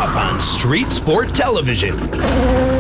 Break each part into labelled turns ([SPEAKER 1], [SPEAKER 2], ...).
[SPEAKER 1] up on Street Sport Television.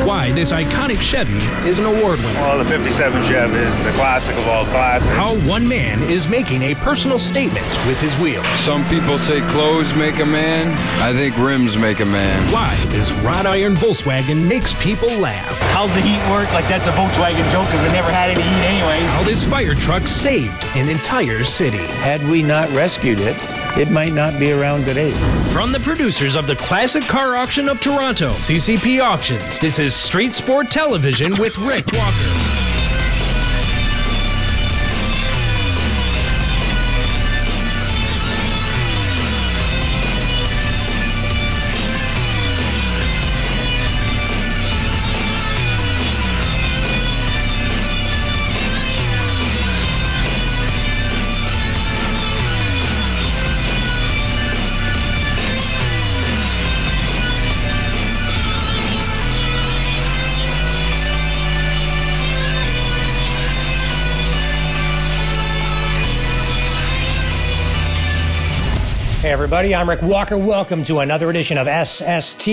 [SPEAKER 1] Why this iconic Chevy is an award winner.
[SPEAKER 2] Well, the 57 Chev is the classic of all classics.
[SPEAKER 1] How one man is making a personal statement with his wheels.
[SPEAKER 3] Some people say clothes make a man. I think rims make a man.
[SPEAKER 1] Why this wrought iron Volkswagen makes people laugh.
[SPEAKER 4] How's the heat work? Like, that's a Volkswagen joke because it never had any heat anyways.
[SPEAKER 1] How this fire truck saved an entire city.
[SPEAKER 5] Had we not rescued it, it might not be around today.
[SPEAKER 1] From the producers of the Classic Car Auction of Toronto, CCP Auctions, this is Street Sport Television with Rick Walker.
[SPEAKER 6] Hey everybody, I'm Rick Walker. Welcome to another edition of SST.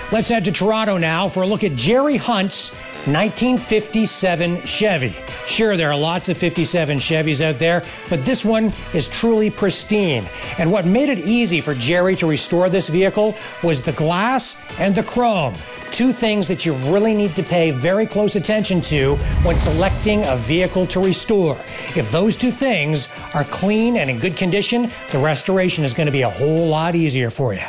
[SPEAKER 6] Let's head to Toronto now for a look at Jerry Hunt's 1957 Chevy. Sure, there are lots of 57 Chevys out there, but this one is truly pristine. And what made it easy for Jerry to restore this vehicle was the glass and the chrome. Two things that you really need to pay very close attention to when selecting a vehicle to restore. If those two things are clean and in good condition, the restoration is going to be a whole lot easier for you.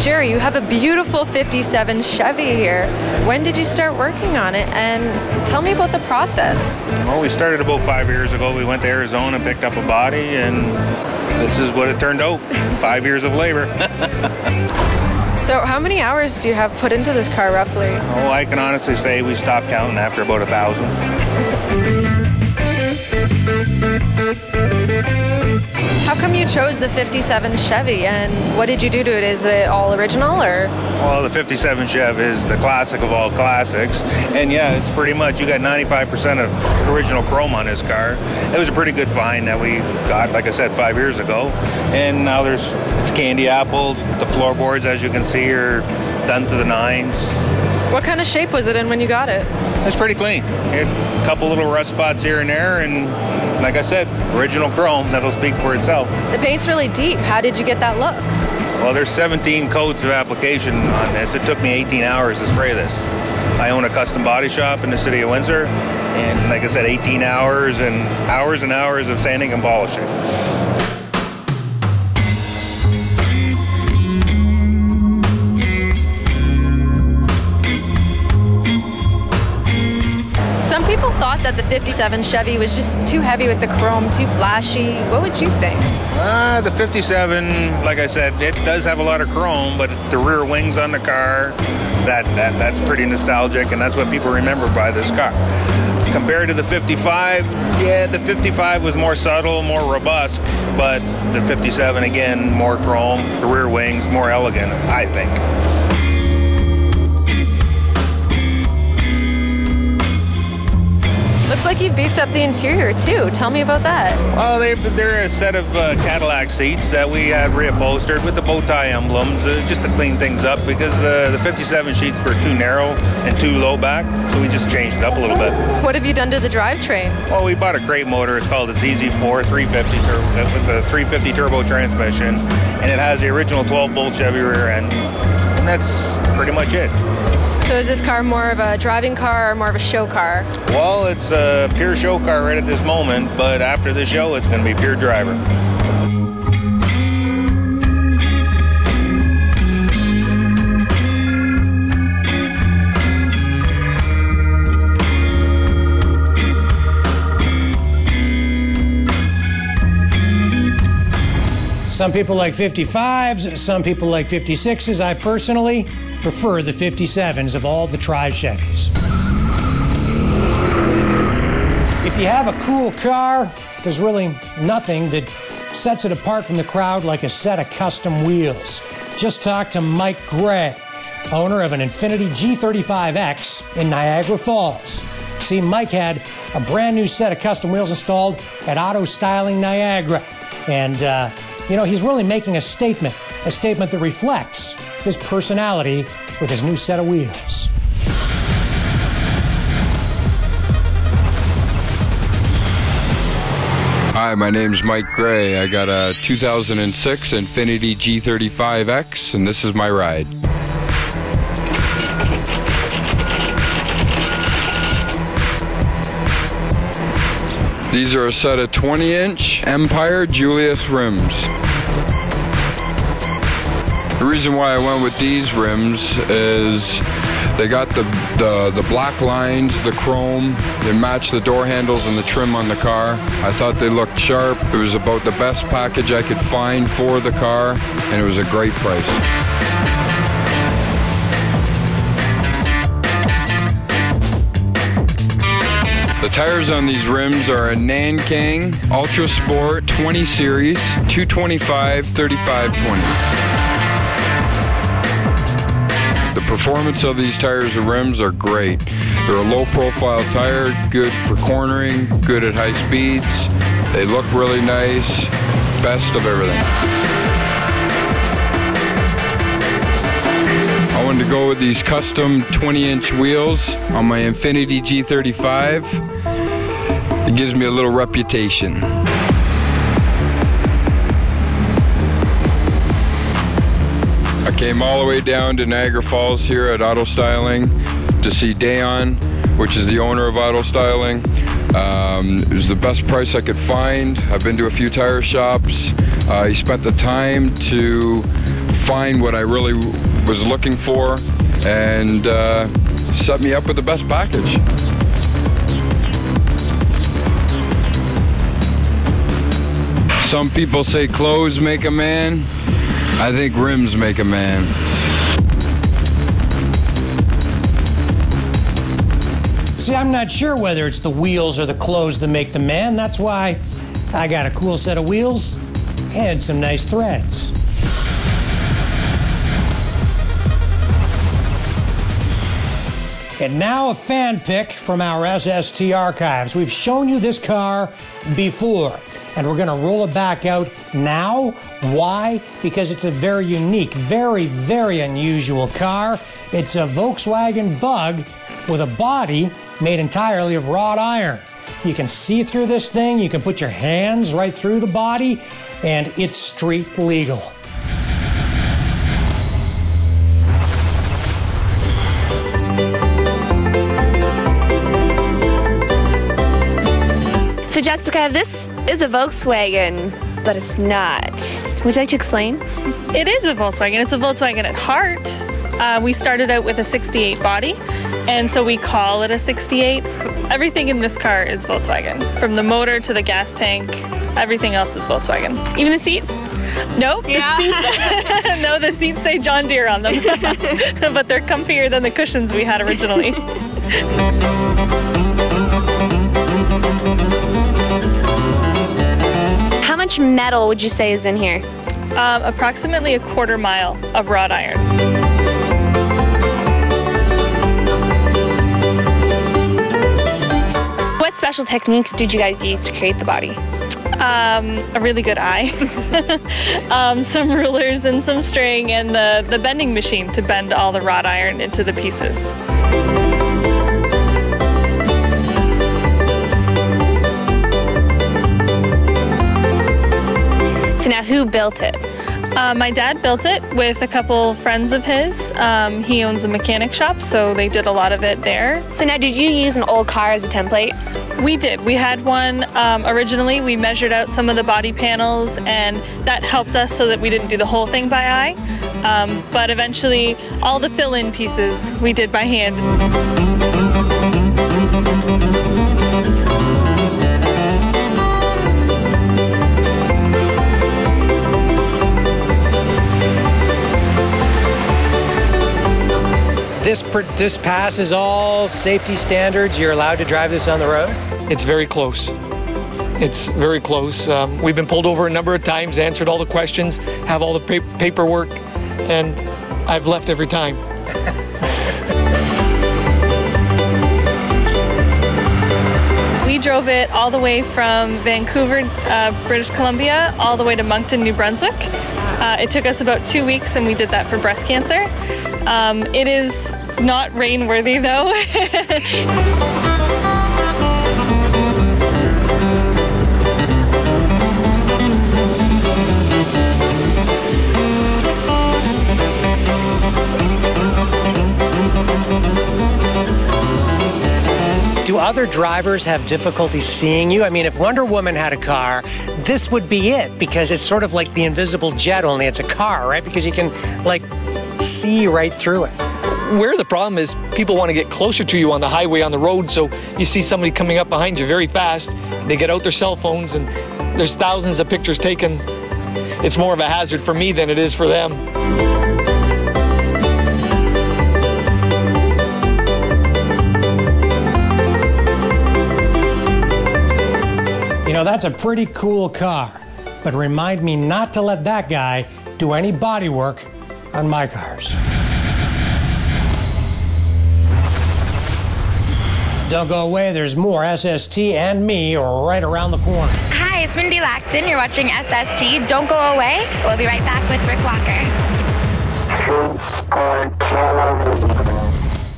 [SPEAKER 7] Jerry, you have a beautiful 57 Chevy here. When did you start working on it? And tell me about the process.
[SPEAKER 2] Well, we started about 5 years ago. We went to Arizona and picked up a body, and this is what it turned out. 5 years of labor.
[SPEAKER 7] So how many hours do you have put into this car roughly?
[SPEAKER 2] Oh, I can honestly say we stopped counting after about 1,000.
[SPEAKER 7] How come you chose the 57 Chevy, and what did you do to it? Is it all original, or?
[SPEAKER 2] Well, the 57 Chev is the classic of all classics, and yeah, it's pretty much, you got 95% of original chrome on this car. It was a pretty good find that we got, like I said, 5 years ago, and now it's candy apple. The floorboards, as you can see, are done to the nines.
[SPEAKER 7] What kind of shape was it in when you got it?
[SPEAKER 2] It's pretty clean. It had a couple little rust spots here and there, and like I said, original chrome, that'll speak for itself.
[SPEAKER 7] The paint's really deep. How did you get that look?
[SPEAKER 2] Well, there's 17 coats of application on this. It took me 18 hours to spray this. I own a custom body shop in the city of Windsor, and like I said, 18 hours and hours of sanding and polishing.
[SPEAKER 7] Some people thought that the 57 Chevy was just too heavy with the chrome, too flashy. What would you think?
[SPEAKER 2] The 57, like I said, it does have a lot of chrome, but the rear wings on the car, that's pretty nostalgic, and that's what people remember by this car. Compared to the 55, yeah, the 55 was more subtle, more robust, but the 57, again, more chrome, the rear wings, more elegant, I think.
[SPEAKER 7] Looks like you've beefed up the interior too. Tell me about that.
[SPEAKER 2] Well, they're a set of Cadillac seats that we had reupholstered with the bow tie emblems, just to clean things up, because the 57 sheets were too narrow and too low back, so we just changed it up a little bit.
[SPEAKER 7] What have you done to the drivetrain?
[SPEAKER 2] Well, we bought a crate motor. It's called a ZZ4 350 with a 350 turbo transmission, and it has the original 12-bolt Chevy rear end, and that's pretty much it.
[SPEAKER 7] So is this car more of a driving car or more of a show car?
[SPEAKER 2] Well, it's a pure show car right at this moment, but after the show, it's going to be pure driver.
[SPEAKER 6] Some people like 55s, some people like 56s. I personally prefer the 57s of all the tri-Chevys. If you have a cool car, there's really nothing that sets it apart from the crowd like a set of custom wheels. Just talk to Mike Gray, owner of an Infiniti G35X in Niagara Falls. See, Mike had a brand new set of custom wheels installed at Auto Styling Niagara. And, he's really making a statement that reflects his personality with his new set of wheels.
[SPEAKER 3] Hi, my name's Mike Gray. I got a 2006 Infiniti G35X, and this is my ride. These are a set of 20-inch Empire Julius rims. The reason why I went with these rims is they got the black lines, the chrome, they match the door handles and the trim on the car. I thought they looked sharp. It was about the best package I could find for the car, and it was a great price. The tires on these rims are a Nankang Ultra Sport 20 Series 225/35/20. The performance of these tires and rims are great. They're a low-profile tire, good for cornering, good at high speeds. They look really nice, best of everything. I wanted to go with these custom 20-inch wheels on my Infiniti G35. It gives me a little reputation. I came all the way down to Niagara Falls here at Auto Styling to see Dayon, which is the owner of Auto Styling. It was the best price I could find. I've been to a few tire shops. He spent the time to find what I really was looking for and set me up with the best package. Some people say clothes make a man. I think rims make a man.
[SPEAKER 6] See, I'm not sure whether it's the wheels or the clothes that make the man. That's why I got a cool set of wheels and some nice threads. And now a fan pick from our SST archives. We've shown you this car before, and we're going to roll it back out now. Why? Because it's a very unique, very, very unusual car. It's a Volkswagen Bug with a body made entirely of wrought iron. You can see through this thing, you can put your hands right through the body, and it's street legal.
[SPEAKER 8] So Jessica, this is a Volkswagen, but it's not. Would you like to explain?
[SPEAKER 9] It is a Volkswagen. It's a Volkswagen at heart. We started out with a 68 body, and so we call it a 68. Everything in this car is Volkswagen. From the motor to the gas tank, everything else is Volkswagen.
[SPEAKER 8] Even the seats?
[SPEAKER 9] Nope.
[SPEAKER 8] Yeah.
[SPEAKER 9] No, the seats say John Deere on them. But they're comfier than the cushions we had originally.
[SPEAKER 8] How much metal would you say is in here?
[SPEAKER 9] Approximately a quarter mile of wrought iron.
[SPEAKER 8] What special techniques did you guys use to create the body?
[SPEAKER 9] A really good eye, some rulers and some string, and the bending machine to bend all the wrought iron into the pieces.
[SPEAKER 8] So now who built it?
[SPEAKER 9] My dad built it with a couple friends of his. He owns a mechanic shop, so they did a lot of it there.
[SPEAKER 8] So now, did you use an old car as a template?
[SPEAKER 9] We did. We had one originally. We measured out some of the body panels, and that helped us so that we didn't do the whole thing by eye. But eventually, all the fill-in pieces we did by hand.
[SPEAKER 6] this passes all safety standards? You're allowed to drive this on the road?
[SPEAKER 10] It's very close. It's very close. We've been pulled over a number of times, answered all the questions, have all the paperwork, and I've left every time.
[SPEAKER 9] We drove it all the way from Vancouver, British Columbia, all the way to Moncton, New Brunswick. It took us about 2 weeks, and we did that for breast cancer. It is not rain-worthy, though.
[SPEAKER 6] Do other drivers have difficulty seeing you? I mean, if Wonder Woman had a car, this would be it, because it's sort of like the invisible jet, only it's a car, right? Because you can, like, see right through it.
[SPEAKER 10] Where the problem is, people want to get closer to you on the highway, on the road, so you see somebody coming up behind you very fast, they get out their cell phones, and there's thousands of pictures taken. It's more of a hazard for me than it is for them.
[SPEAKER 6] You know, that's a pretty cool car, but remind me not to let that guy do any body work on my cars. Don't go away, there's more SST and me right around the corner.
[SPEAKER 11] Hi, it's Mindy Lacton. You're watching SST. Don't go away. We'll be right back with Rick Walker.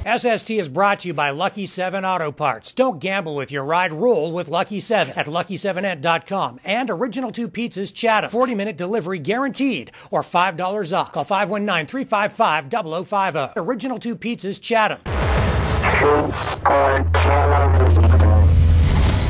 [SPEAKER 6] SST is brought to you by Lucky 7 Auto Parts. Don't gamble with your ride, roll with Lucky 7 at lucky7ed.com. And Original 2 Pizzas Chatham. 40-minute delivery guaranteed or $5 off. Call 519-355-0050. Original 2 Pizzas Chatham.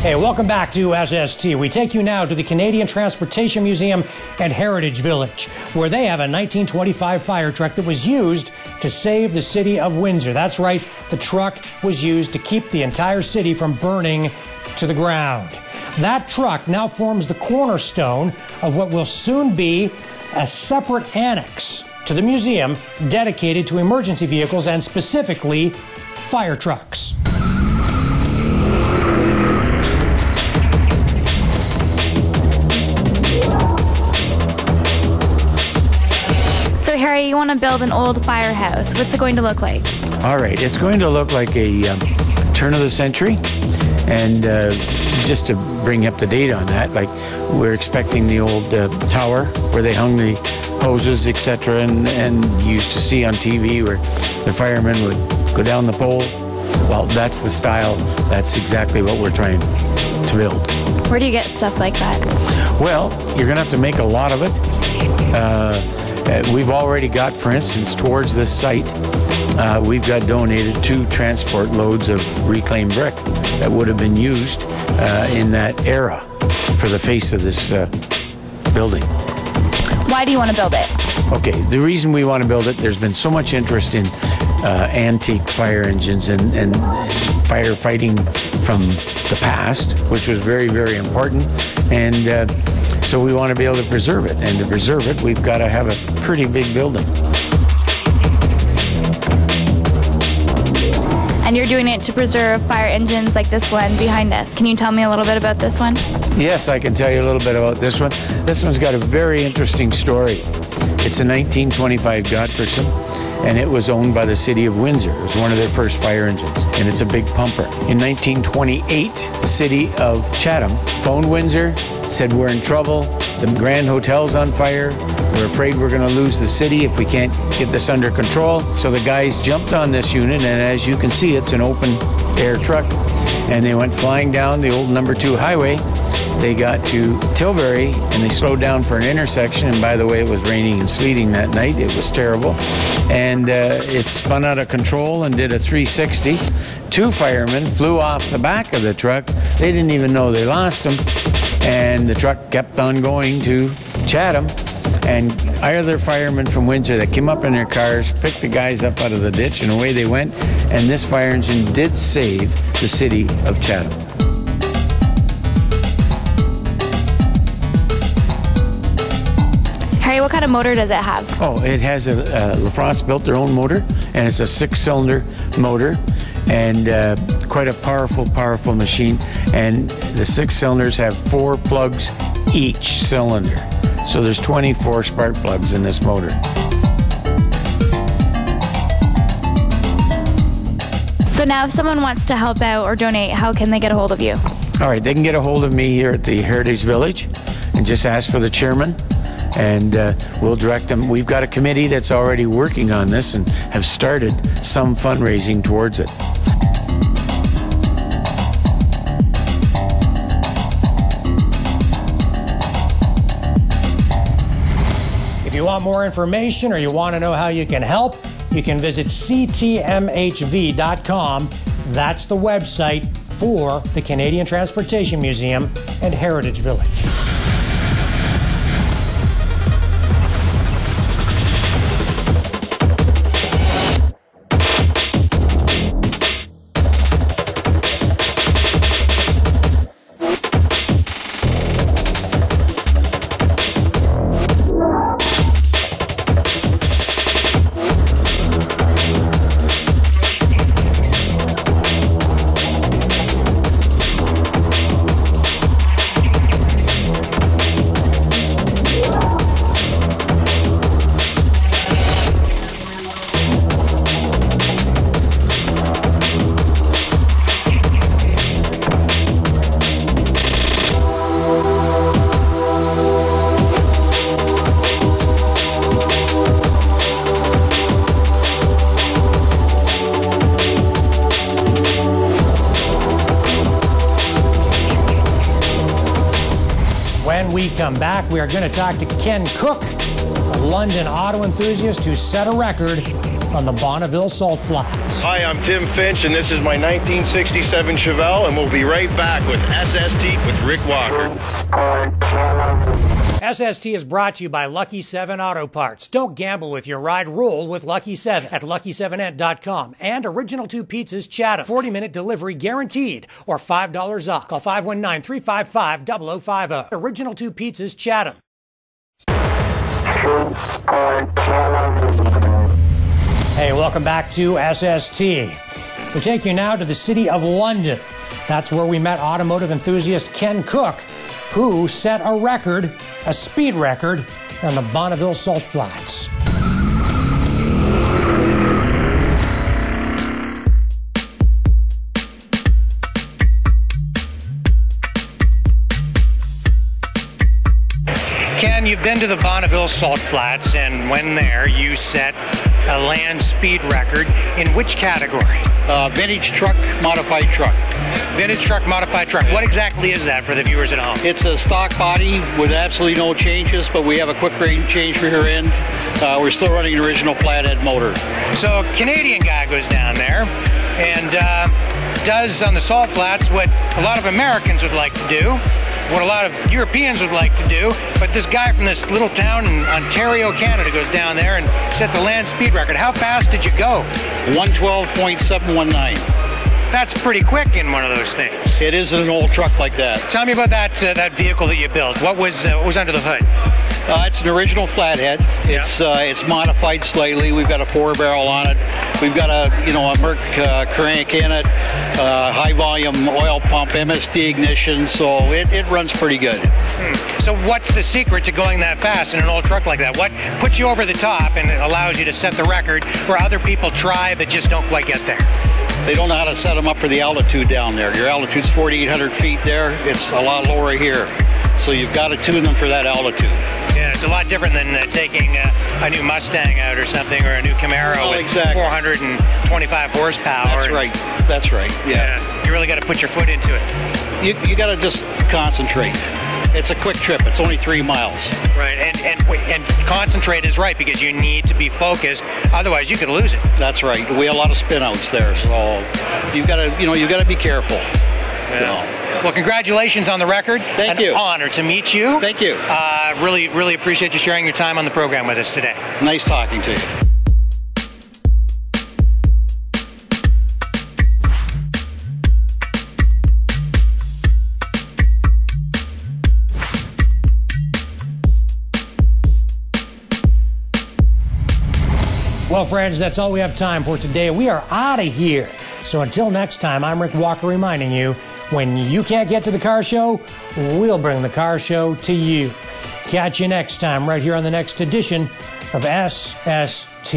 [SPEAKER 6] Hey, welcome back to SST. We take you now to the Canadian Transportation Museum and Heritage Village, where they have a 1925 fire truck that was used to save the city of Windsor. That's right, the truck was used to keep the entire city from burning to the ground. That truck now forms the cornerstone of what will soon be a separate annex to the museum dedicated to emergency vehicles and specifically fire trucks.
[SPEAKER 12] Harry, you want to build an old firehouse. What's it going to look like?
[SPEAKER 5] All right, it's going to look like a turn of the century. And just to bring up the date on that, like we're expecting the old tower where they hung the hoses, etc., and used to see on TV where the firemen would go down the pole. Well, that's the style. That's exactly what we're trying to build.
[SPEAKER 12] Where do you get stuff like that?
[SPEAKER 5] Well, you're going to have to make a lot of it. We've already got, for instance, towards this site, we've got donated 2 transport loads of reclaimed brick that would have been used in that era for the face of this building.
[SPEAKER 12] Why do you want to build it?
[SPEAKER 5] Okay, the reason we want to build it, there's been so much interest in antique fire engines and firefighting from the past, which was very, very important. And so we want to be able to preserve it. And to preserve it, we've got to have a pretty big building.
[SPEAKER 12] And you're doing it to preserve fire engines like this one behind us. Can you tell me a little bit about this one?
[SPEAKER 5] Yes, I can tell you a little bit about this one. This one's got a very interesting story. It's a 1925 Godfreyson, and it was owned by the city of Windsor. It was one of their first fire engines, and it's a big pumper. In 1928, the city of Chatham phoned Windsor, said we're in trouble, the Grand Hotel's on fire, we're afraid we're going to lose the city if we can't get this under control. So the guys jumped on this unit, and as you can see, it's an open air truck, and they went flying down the old number 2 highway. They got to Tilbury, and they slowed down for an intersection, and by the way, it was raining and sleeting that night. It was terrible, and it spun out of control and did a 360. 2 firemen flew off the back of the truck. They didn't even know they lost them, and the truck kept on going to Chatham, and other firemen from Windsor that came up in their cars picked the guys up out of the ditch, and away they went, and this fire engine did save the city of Chatham.
[SPEAKER 12] Harry, Okay, what kind of motor does it have?
[SPEAKER 5] Oh, it has a LaFrance built their own motor, and it's a 6-cylinder motor, and quite a powerful machine. And the 6 cylinders have 4 plugs each cylinder. So there's 24 spark plugs in this motor.
[SPEAKER 12] So now if someone wants to help out or donate, how can they get a hold of you?
[SPEAKER 5] All right, they can get a hold of me here at the Heritage Village and just ask for the chairman, and we'll direct them. We've got a committee that's already working on this and have started some fundraising towards it.
[SPEAKER 6] If you want more information or you want to know how you can help, you can visit ctmhv.com. That's the website for the Canadian Transportation Museum and Heritage Village. When we come back, we are going to talk to Ken Cook, a London auto enthusiast who set a record on the Bonneville Salt Flats.
[SPEAKER 13] Hi, I'm Tim Finch, and this is my 1967 Chevelle, and we'll be right back with SST with Rick Walker.
[SPEAKER 6] SST is brought to you by Lucky 7 Auto Parts. Don't gamble with your ride. Roll with Lucky 7 at lucky7ent.com. And Original 2 Pizzas Chatham. 40-minute delivery guaranteed or $5 off. Call 519-355-0050. Original 2 Pizzas Chatham. Hey, welcome back to SST. We take you now to the city of London. That's where we met automotive enthusiast Ken Cook, who set a record, a speed record, on the Bonneville Salt Flats. Ken, you've been to the Bonneville Salt Flats, and when there, you set a land speed record. In which category?
[SPEAKER 14] Vintage truck, modified truck.
[SPEAKER 6] Vintage truck, modified truck. What exactly is that for the viewers at home?
[SPEAKER 14] It's a stock body with absolutely no changes, but we have a quick range change rear end. We're still running an original flathead motor.
[SPEAKER 6] So a Canadian guy goes down there and does on the Salt Flats what a lot of Americans would like to do, what a lot of Europeans would like to do, but this guy from this little town in Ontario, Canada goes down there and sets a land speed record. How fast did you go?
[SPEAKER 14] 112.719.
[SPEAKER 6] That's pretty quick in one of those things.
[SPEAKER 14] It is in an old truck like that.
[SPEAKER 6] Tell me about that vehicle that you built. What was under the hood?
[SPEAKER 14] It's an original flathead. It's modified slightly. We've got a 4-barrel on it. We've got a Merc crank in it, high volume oil pump, MSD ignition, so it runs pretty good.
[SPEAKER 6] So what's the secret to going that fast in an old truck like that? What puts you over the top and allows you to set the record where other people try but just don't quite get there?
[SPEAKER 14] They don't know how to set them up for the altitude down there. Your altitude's 4,800 feet there. It's a lot lower here. So you've got to tune them for that altitude.
[SPEAKER 6] Yeah, it's a lot different than taking a new Mustang out or something, or a new Camaro with 425 horsepower.
[SPEAKER 14] That's right. Yeah.
[SPEAKER 6] You really got to put your foot into it.
[SPEAKER 14] You got to just concentrate. It's a quick trip. It's only 3 miles.
[SPEAKER 6] Right, and concentrate is right, because you need to be focused. Otherwise, you could lose it.
[SPEAKER 14] That's right. We have a lot of spin outs there, so you've got to be careful.
[SPEAKER 6] Yeah. Well, congratulations on the record.
[SPEAKER 14] Thank you.
[SPEAKER 6] An honor to meet you.
[SPEAKER 14] Thank you.
[SPEAKER 6] Really appreciate you sharing your time on the program with us today.
[SPEAKER 14] Nice talking to you.
[SPEAKER 6] Well, friends, that's all we have time for today. We are out of here. So until next time, I'm Rick Walker reminding you, when you can't get to the car show, we'll bring the car show to you. Catch you next time right here on the next edition of SST.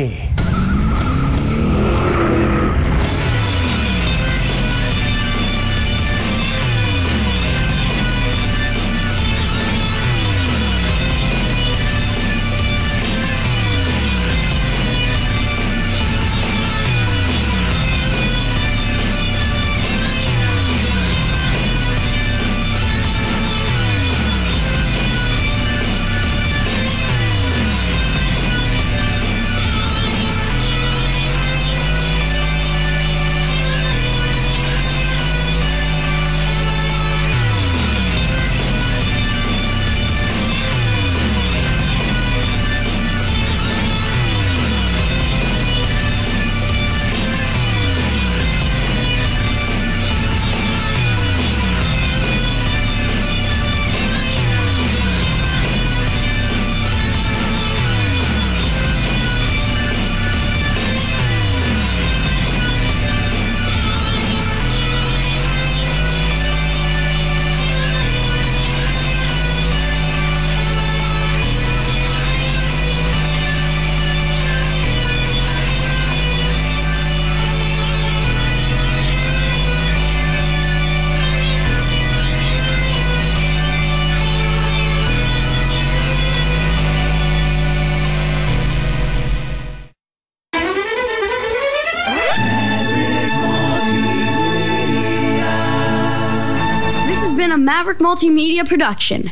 [SPEAKER 15] Maverick Multimedia production.